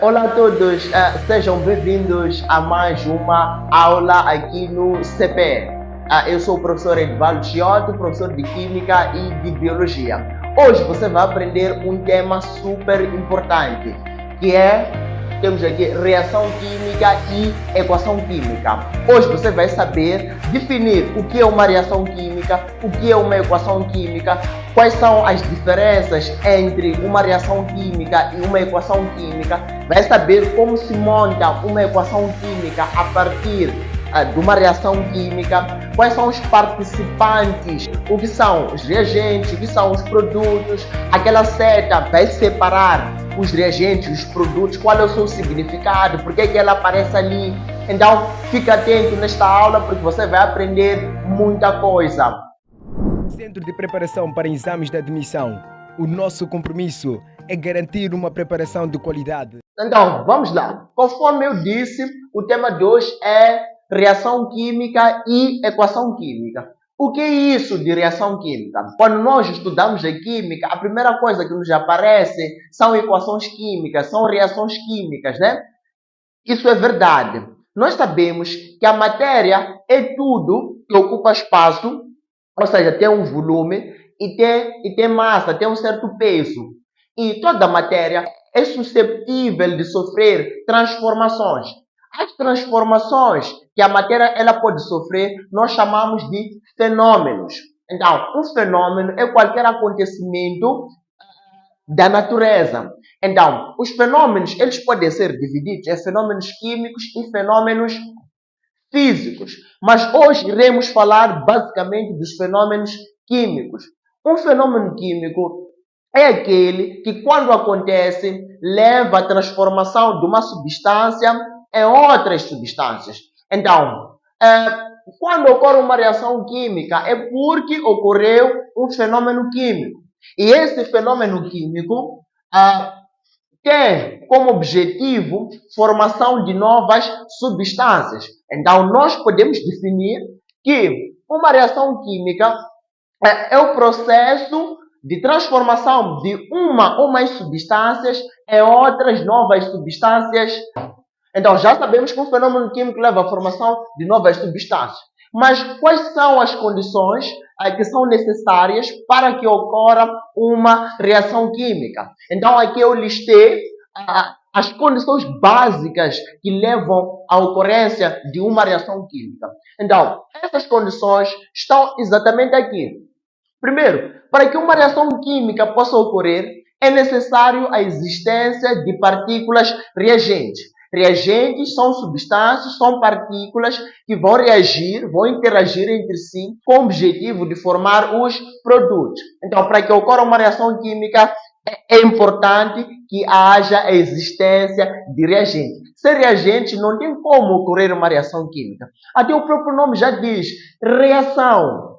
Olá a todos, sejam bem-vindos a mais uma aula aqui no CPE. Eu sou o professor Edvaldo Giotto, professor de Química e de Biologia. Hoje você vai aprender um tema super importante, que temos aqui reação química e equação química. Hoje você vai saber definir o que é uma reação química, o que é uma equação química, quais são as diferenças entre uma reação química e uma equação química. Vai saber como se monta uma equação química a partir de uma reação química, quais são os participantes, o que são os reagentes, o que são os produtos. Aquela seta vai separar os reagentes, os produtos, qual é o seu significado, por que ela aparece ali. Então, fica atento nesta aula porque você vai aprender muita coisa. Centro de Preparação para Exames de Admissão. O nosso compromisso é garantir uma preparação de qualidade. Então, vamos lá. Conforme eu disse, o tema de hoje é reação química e equação química. O que é isso de reação química? Quando nós estudamos a química, a primeira coisa que nos aparece são equações químicas, são reações químicas, né? Isso é verdade. Nós sabemos que a matéria é tudo que ocupa espaço, ou seja, tem um volume e tem massa, tem um certo peso. E toda matéria é suscetível de sofrer transformações. As transformações que a matéria ela pode sofrer, nós chamamos de fenômenos. Então, um fenômeno é qualquer acontecimento da natureza. Então, os fenômenos eles podem ser divididos em fenômenos químicos e fenômenos físicos. Mas hoje iremos falar basicamente dos fenômenos químicos. Um fenômeno químico é aquele que, quando acontece, leva à transformação de uma substância em outras substâncias. Então, quando ocorre uma reação química, é porque ocorreu um fenômeno químico. E esse fenômeno químico tem como objetivo formação de novas substâncias. Então, nós podemos definir que uma reação química é o processo de transformação de uma ou mais substâncias em outras novas substâncias. Então, já sabemos que um fenômeno químico leva à formação de novas substâncias. Mas quais são as condições que são necessárias para que ocorra uma reação química? Então, aqui eu listei as condições básicas que levam à ocorrência de uma reação química. Então, essas condições estão exatamente aqui. Primeiro, para que uma reação química possa ocorrer, é necessário a existência de partículas reagentes. Reagentes são substâncias, são partículas que vão reagir, vão interagir entre si com o objetivo de formar os produtos. Então, para que ocorra uma reação química, é importante que haja a existência de reagentes. Sem reagente, não tem como ocorrer uma reação química. Até o próprio nome já diz, reação.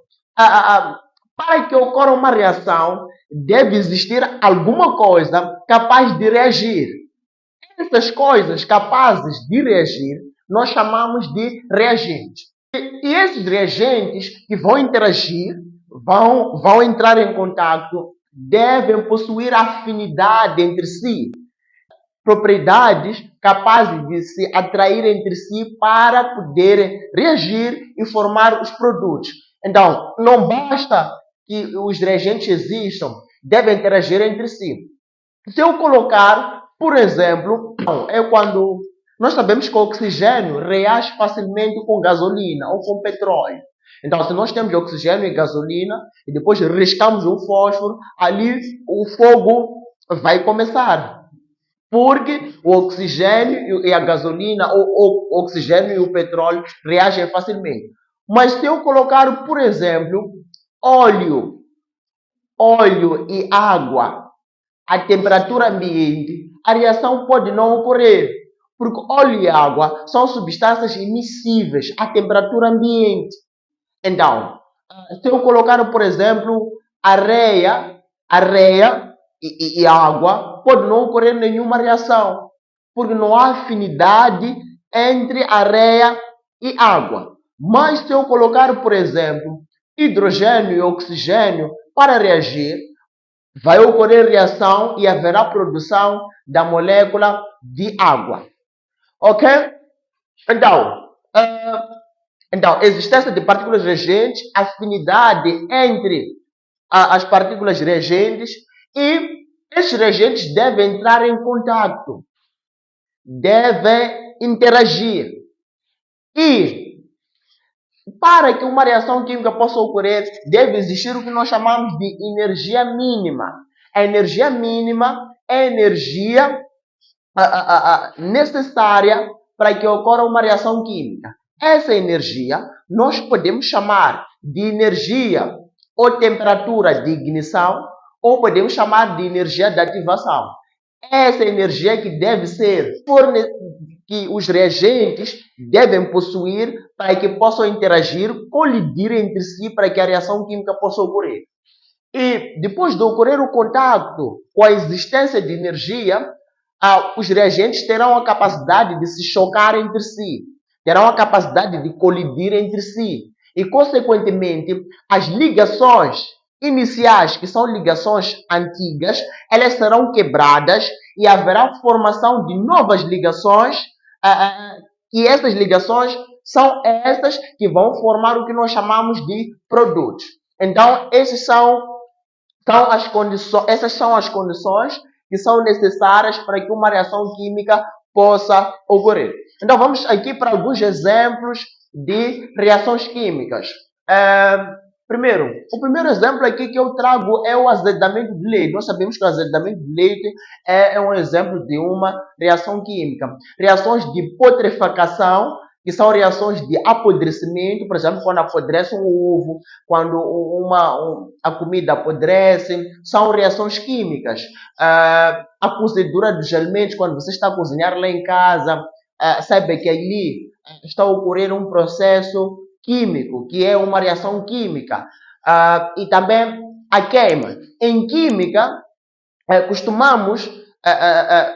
Para que ocorra uma reação, deve existir alguma coisa capaz de reagir. Essas coisas capazes de reagir, nós chamamos de reagentes. E esses reagentes que vão interagir, vão entrar em contato, devem possuir afinidade entre si, propriedades capazes de se atrair entre si para poderem reagir e formar os produtos. Então, não basta que os reagentes existam, devem interagir entre si. Se eu colocar, por exemplo, é quando nós sabemos que o oxigênio reage facilmente com gasolina ou com petróleo. Então, se nós temos oxigênio e gasolina e depois riscamos um fósforo, ali o fogo vai começar. Porque o oxigênio e a gasolina, ou o oxigênio e o petróleo reagem facilmente. Mas se eu colocar, por exemplo, óleo e água a temperatura ambiente, a reação pode não ocorrer. Porque óleo e água são substâncias imissíveis à temperatura ambiente. Então, se eu colocar, por exemplo, areia e água, pode não ocorrer nenhuma reação. Porque não há afinidade entre areia e água. Mas se eu colocar, por exemplo, hidrogênio e oxigênio para reagir, vai ocorrer reação e haverá produção da molécula de água. Ok? Então, existência de partículas reagentes, afinidade entre as partículas reagentes e esses reagentes devem entrar em contato, devem interagir. E para que uma reação química possa ocorrer, deve existir o que nós chamamos de energia mínima. A energia mínima é a energia necessária para que ocorra uma reação química. Essa energia nós podemos chamar de energia ou temperatura de ignição, ou podemos chamar de energia de ativação. Essa energia que deve ser que os reagentes devem possuir para que possam interagir, colidir entre si para que a reação química possa ocorrer. E depois de ocorrer o contato com a existência de energia, os reagentes terão a capacidade de se chocar entre si, terão a capacidade de colidir entre si. E, consequentemente, as ligações iniciais, que são ligações antigas, elas serão quebradas e haverá formação de novas ligações, e essas ligações são essas que vão formar o que nós chamamos de produtos. Então, essas são as condições que são necessárias para que uma reação química possa ocorrer. Então, vamos aqui para alguns exemplos de reações químicas. Primeiro, o primeiro exemplo aqui que eu trago é o azedamento de leite. Nós sabemos que o azedamento de leite é um exemplo de uma reação química. Reações de putrefação, que são reações de apodrecimento, por exemplo, quando apodrece um ovo, quando a comida apodrece, são reações químicas. A cozedura dos alimentos, quando você está a cozinhar lá em casa, sabe que ali está a ocorrer um processo químico, que é uma reação química. E também a queima. Em química, costumamos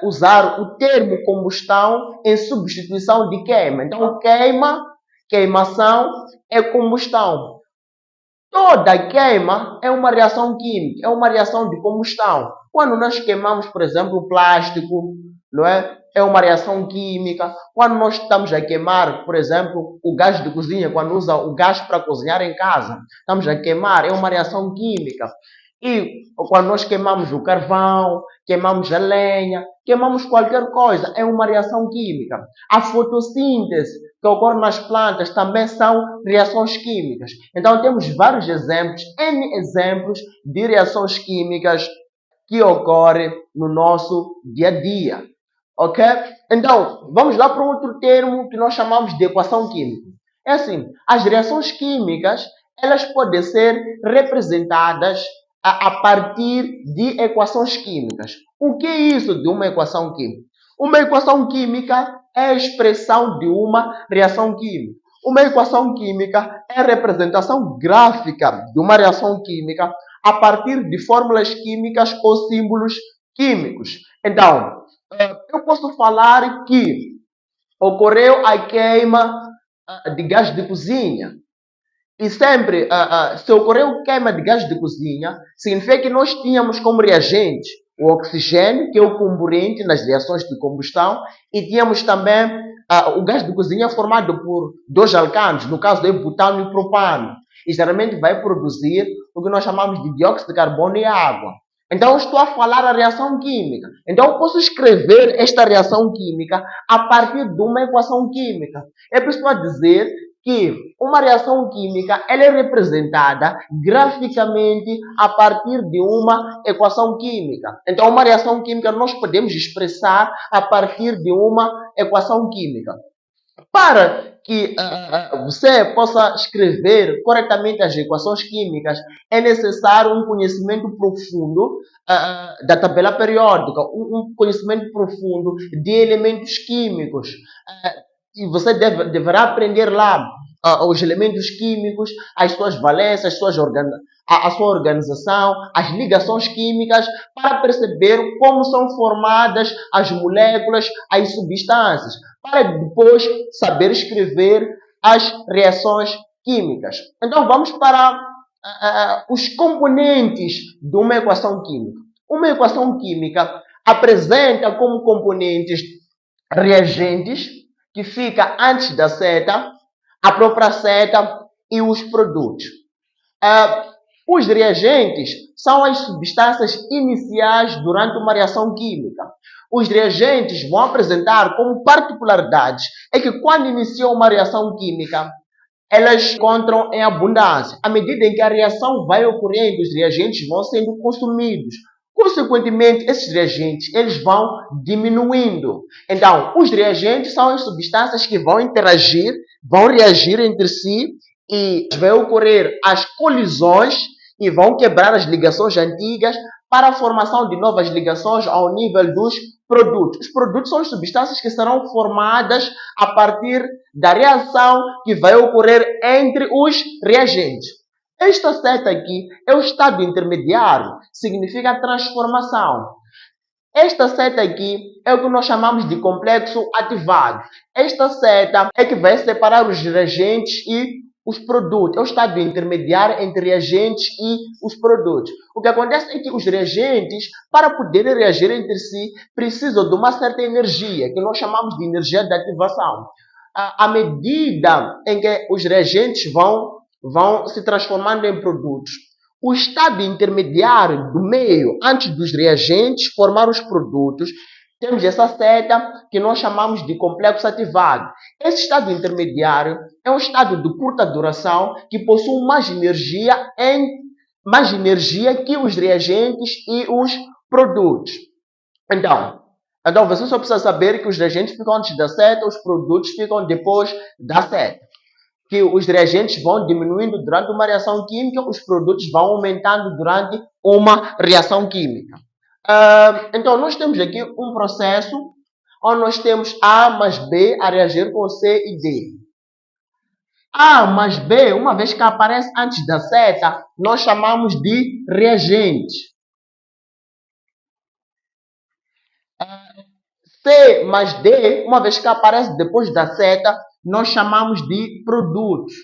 usar o termo combustão em substituição de queima. Então, queimação é combustão. Toda queima é uma reação química, é uma reação de combustão. Quando nós queimamos, por exemplo, o plástico, não é? É uma reação química. Quando nós estamos a queimar, por exemplo, o gás de cozinha, quando usa o gás para cozinhar em casa, estamos a queimar, é uma reação química. E quando nós queimamos o carvão, queimamos a lenha, queimamos qualquer coisa, é uma reação química. A fotossíntese que ocorre nas plantas também são reações químicas. Então temos vários exemplos, N exemplos de reações químicas que ocorrem no nosso dia a dia. Ok? Então, vamos lá para um outro termo que nós chamamos de equação química. É assim, as reações químicas, elas podem ser representadas a partir de equações químicas. O que é isso de uma equação química? Uma equação química é a expressão de uma reação química. Uma equação química é a representação gráfica de uma reação química a partir de fórmulas químicas ou símbolos químicos. Então, eu posso falar que ocorreu a queima de gás de cozinha. E sempre, se ocorreu queima de gás de cozinha, significa que nós tínhamos como reagente o oxigênio, que é o comburente nas reações de combustão, e tínhamos também o gás de cozinha formado por dois alcanos, no caso de butano e propano. E geralmente vai produzir o que nós chamamos de dióxido de carbono e água. Então, eu estou a falar a reação química. Então, eu posso escrever esta reação química a partir de uma equação química. É por isso dizer que uma reação química ela é representada graficamente a partir de uma equação química. Então, uma reação química nós podemos expressar a partir de uma equação química. Para que você possa escrever corretamente as equações químicas, é necessário um conhecimento profundo da tabela periódica, um conhecimento profundo de elementos químicos. E você deverá aprender lá os elementos químicos, as suas valências, a sua organização, as ligações químicas, para perceber como são formadas as moléculas, as substâncias, para depois saber escrever as reações químicas. Então vamos para os componentes de uma equação química. Uma equação química apresenta como componentes reagentes, que fica antes da seta, a própria seta e os produtos. Os reagentes são as substâncias iniciais durante uma reação química. Os reagentes vão apresentar como particularidades é que quando iniciou uma reação química, elas encontram em abundância. À medida em que a reação vai ocorrendo, os reagentes vão sendo consumidos. Consequentemente, esses reagentes eles vão diminuindo. Então, os reagentes são as substâncias que vão interagir, vão reagir entre si e vai ocorrer as colisões e vão quebrar as ligações antigas para a formação de novas ligações ao nível dos produtos. Os produtos são as substâncias que serão formadas a partir da reação que vai ocorrer entre os reagentes. Esta seta aqui é o estado intermediário, significa transformação. Esta seta aqui é o que nós chamamos de complexo ativado. Esta seta é que vai separar os reagentes e os produtos. É o estado intermediário entre reagentes e os produtos. O que acontece é que os reagentes, para poderem reagir entre si, precisam de uma certa energia, que nós chamamos de energia de ativação. À medida em que os reagentes vão se transformando em produtos, o estado intermediário do meio, antes dos reagentes formar os produtos, temos essa seta que nós chamamos de complexo ativado. Esse estado intermediário é um estado de curta duração que possui mais energia que os reagentes e os produtos. Então você só precisa saber que os reagentes ficam antes da seta, os produtos ficam depois da seta. Que os reagentes vão diminuindo durante uma reação química, os produtos vão aumentando durante uma reação química. Então, nós temos aqui um processo onde nós temos A mais B a reagir com C e D. A mais B, uma vez que aparece antes da seta, nós chamamos de reagente. C mais D, uma vez que aparece depois da seta, nós chamamos de produtos.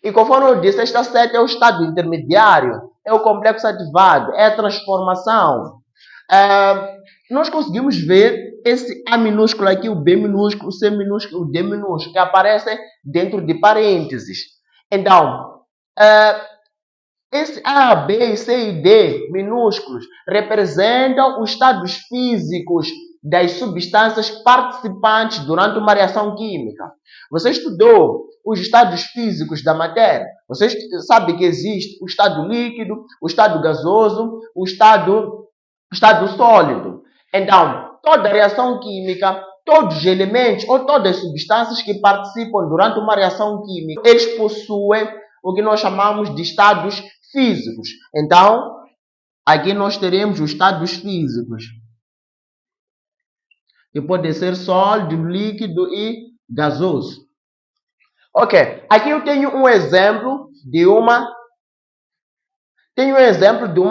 E conforme eu disse, esta seta é o estado intermediário, é o complexo ativado, é a transformação. Nós conseguimos ver esse A minúsculo aqui, o B minúsculo, o C minúsculo, o D minúsculo, que aparecem dentro de parênteses. Então, esse A, B, C e D minúsculos representam os estados físicos das substâncias participantes durante uma reação química. Você estudou os estados físicos da matéria. Você sabe que existe o estado líquido, o estado gasoso, o estado sólido. Então, toda reação química, todos os elementos ou todas as substâncias que participam durante uma reação química, eles possuem o que nós chamamos de estados físicos. Então, aqui nós teremos os estados físicos, que podem ser sólido, líquido e gasoso. Ok, aqui eu tenho um exemplo de uma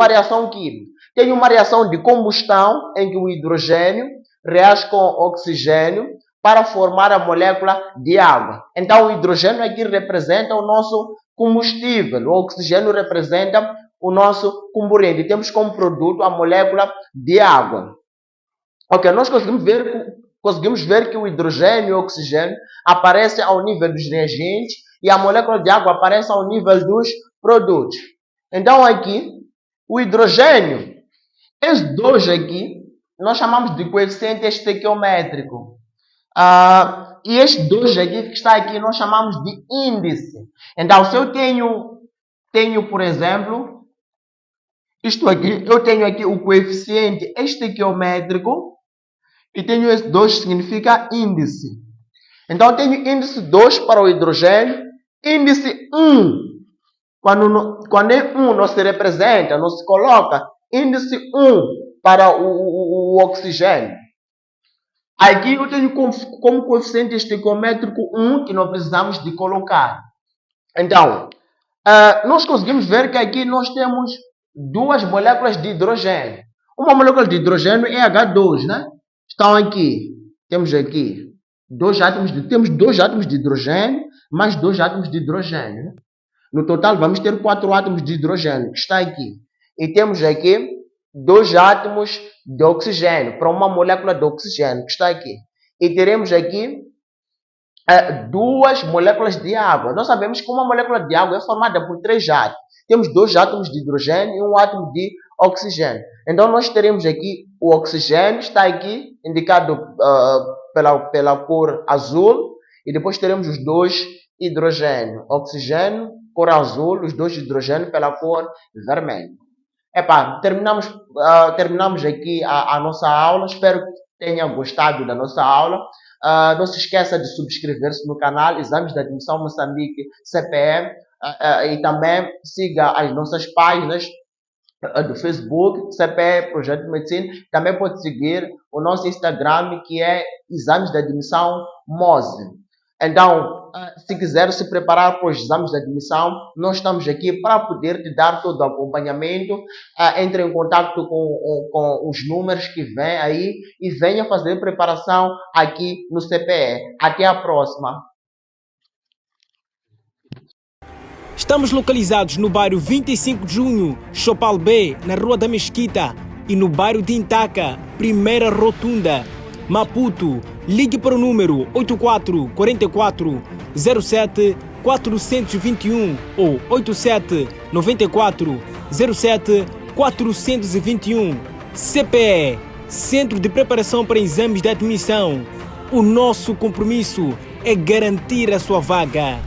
reação química. Tenho uma reação de combustão em que o hidrogênio reage com o oxigênio para formar a molécula de água. Então, o hidrogênio aqui representa o nosso combustível, o oxigênio representa o nosso comburente. Temos como produto a molécula de água. Ok, nós conseguimos ver que o hidrogênio e o oxigênio aparecem ao nível dos reagentes e a molécula de água aparece ao nível dos produtos. Então, aqui, o hidrogênio, esses dois aqui, nós chamamos de coeficiente estequiométrico. E estes dois aqui, que está aqui, nós chamamos de índice. Então, se eu tenho, por exemplo, isto aqui, eu tenho aqui o coeficiente estequiométrico e tenho esse 2 que significa índice. Então, eu tenho índice 2 para o hidrogênio, índice 1. Quando é 1 não se representa, não se coloca, índice 1 para o oxigênio. Aqui eu tenho como coeficiente estequiométrico 1, que não precisamos de colocar. Então, nós conseguimos ver que aqui nós temos duas moléculas de hidrogênio. Uma molécula de hidrogênio é H2, né? Estão aqui. Temos aqui temos 2 átomos de hidrogênio, mais 2 átomos de hidrogênio. Né? No total, vamos ter 4 átomos de hidrogênio, que está aqui. E temos aqui 2 átomos de oxigênio, para uma molécula de oxigênio, que está aqui. E teremos aqui 2 moléculas de água. Nós sabemos que uma molécula de água é formada por 3 átomos. Temos 2 átomos de hidrogênio e 1 átomo de oxigênio. Então, nós teremos aqui o oxigênio, está aqui indicado pela cor azul. E depois teremos os 2 hidrogênio. Oxigênio, cor azul, os 2 hidrogênio pela cor vermelha. Terminamos aqui a nossa aula. Espero que tenha gostado da nossa aula. Não se esqueça de subscrever-se no canal Exames de Admissão Moçambique CPE e também siga as nossas páginas do Facebook, CPE Projeto de Medicina. Também pode seguir o nosso Instagram, que é Exames de Admissão MOSE. Então, se quiser se preparar para os exames de admissão, nós estamos aqui para poder te dar todo o acompanhamento. Entre em contato com os números que vêm aí e venha fazer preparação aqui no CPE. Até a próxima. Estamos localizados no bairro 25 de Junho, Chopal B, na Rua da Mesquita, e no bairro de Intaca, Primeira Rotunda, Maputo. Ligue para o número 84 44 07 421 ou 87 94 07 421. CPE, Centro de Preparação para Exames de Admissão. O nosso compromisso é garantir a sua vaga.